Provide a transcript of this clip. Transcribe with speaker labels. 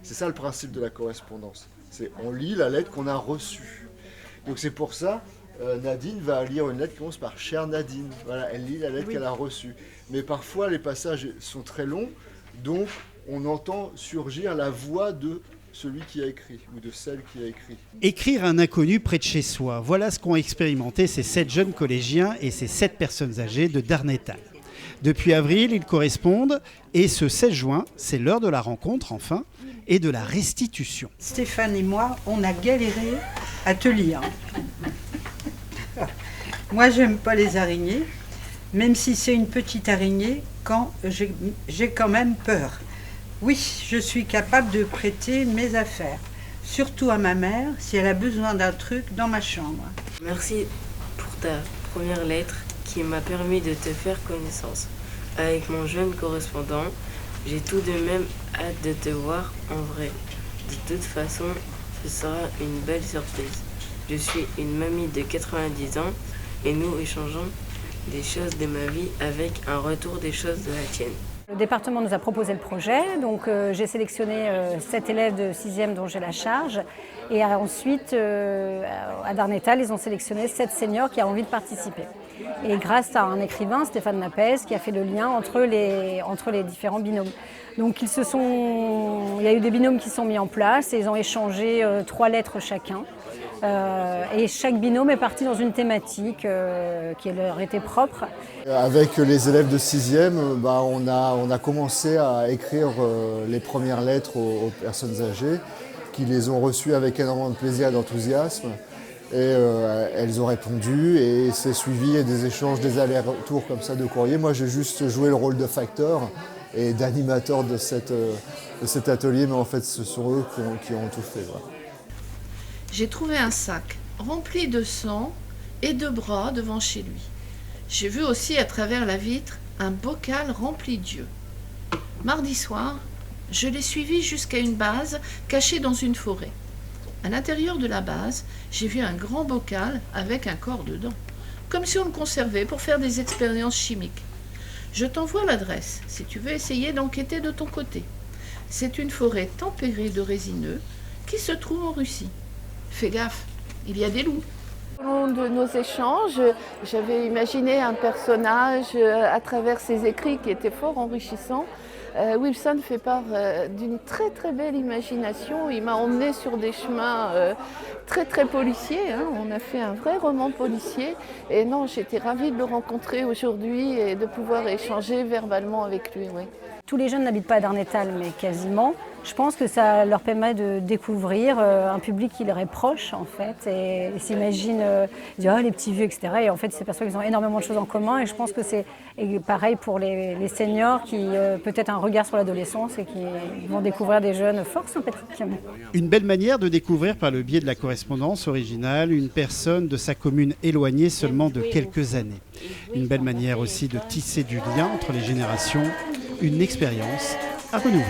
Speaker 1: C'est ça le principe de la correspondance. C'est on lit la lettre qu'on a reçue. Donc c'est pour ça, Nadine va lire une lettre qui commence par « Chère Nadine ». Voilà, elle lit la lettre qu'elle a reçue. Mais parfois, les passages sont très longs, donc on entend surgir la voix de celui qui a écrit ou de celle qui a écrit.
Speaker 2: Écrire un inconnu près de chez soi, voilà ce qu'ont expérimenté ces 7 jeunes collégiens et ces 7 personnes âgées de Darnétal. Depuis avril, ils correspondent et ce 16 juin, c'est l'heure de la rencontre enfin et de la restitution.
Speaker 3: Stéphane et moi, on a galéré à te lire. Moi, j'aime pas les araignées, même si c'est une petite araignée, quand j'ai quand même peur. Oui, je suis capable de prêter mes affaires, surtout à ma mère, si elle a besoin d'un truc dans ma chambre.
Speaker 4: Merci pour ta première lettre qui m'a permis de te faire connaissance. Avec mon jeune correspondant, j'ai tout de même hâte de te voir en vrai. De toute façon, ce sera une belle surprise. Je suis une mamie de 90 ans et nous échangeons des choses de ma vie avec un retour des choses de la tienne.
Speaker 5: Le département nous a proposé le projet, donc j'ai sélectionné 7 élèves de 6e dont j'ai la charge. Et ensuite, à Darnétal, ils ont sélectionné 7 seniors qui ont envie de participer. Et grâce à un écrivain, Stéphane Napès, qui a fait le lien entre les différents binômes. Donc il y a eu des binômes qui sont mis en place et ils ont échangé 3 lettres chacun. Et chaque binôme est parti dans une thématique qui leur était propre.
Speaker 1: Avec les élèves de 6e, on a commencé à écrire les premières lettres aux personnes âgées qui les ont reçues avec énormément de plaisir et d'enthousiasme. Et elles ont répondu et c'est suivi des échanges, des allers-retours comme ça de courrier. Moi j'ai juste joué le rôle de facteur et d'animateur de cet atelier, mais en fait ce sont eux qui ont tout fait. Voilà.
Speaker 6: J'ai trouvé un sac rempli de sang et de bras devant chez lui. J'ai vu aussi à travers la vitre un bocal rempli d'yeux. Mardi soir, je l'ai suivi jusqu'à une base cachée dans une forêt. À l'intérieur de la base, j'ai vu un grand bocal avec un corps dedans, comme si on le conservait pour faire des expériences chimiques. Je t'envoie l'adresse si tu veux essayer d'enquêter de ton côté. C'est une forêt tempérée de résineux qui se trouve en Russie. Fais gaffe, il y a des loups.
Speaker 7: Au long de nos échanges, j'avais imaginé un personnage à travers ses écrits qui était fort enrichissant. Wilson fait part d'une très très belle imagination. Il m'a emmené sur des chemins très très policiers. On a fait un vrai roman policier. Et non, j'étais ravie de le rencontrer aujourd'hui et de pouvoir échanger verbalement avec lui. Oui.
Speaker 5: Tous les jeunes n'habitent pas à Darnétal, mais quasiment. Je pense que ça leur permet de découvrir un public qui leur est proche, en fait, et s'imaginent, dire les petits vieux, etc. Et en fait, c'est parce qu'ils ont énormément de choses en commun. Et je pense que c'est pareil pour les seniors qui peut-être un regard sur l'adolescence et qui vont découvrir des jeunes fort sympathiques.
Speaker 2: Une belle manière de découvrir par le biais de la correspondance originale une personne de sa commune éloignée seulement de quelques années. Une belle manière aussi de tisser du lien entre les générations, une expérience à renouveler.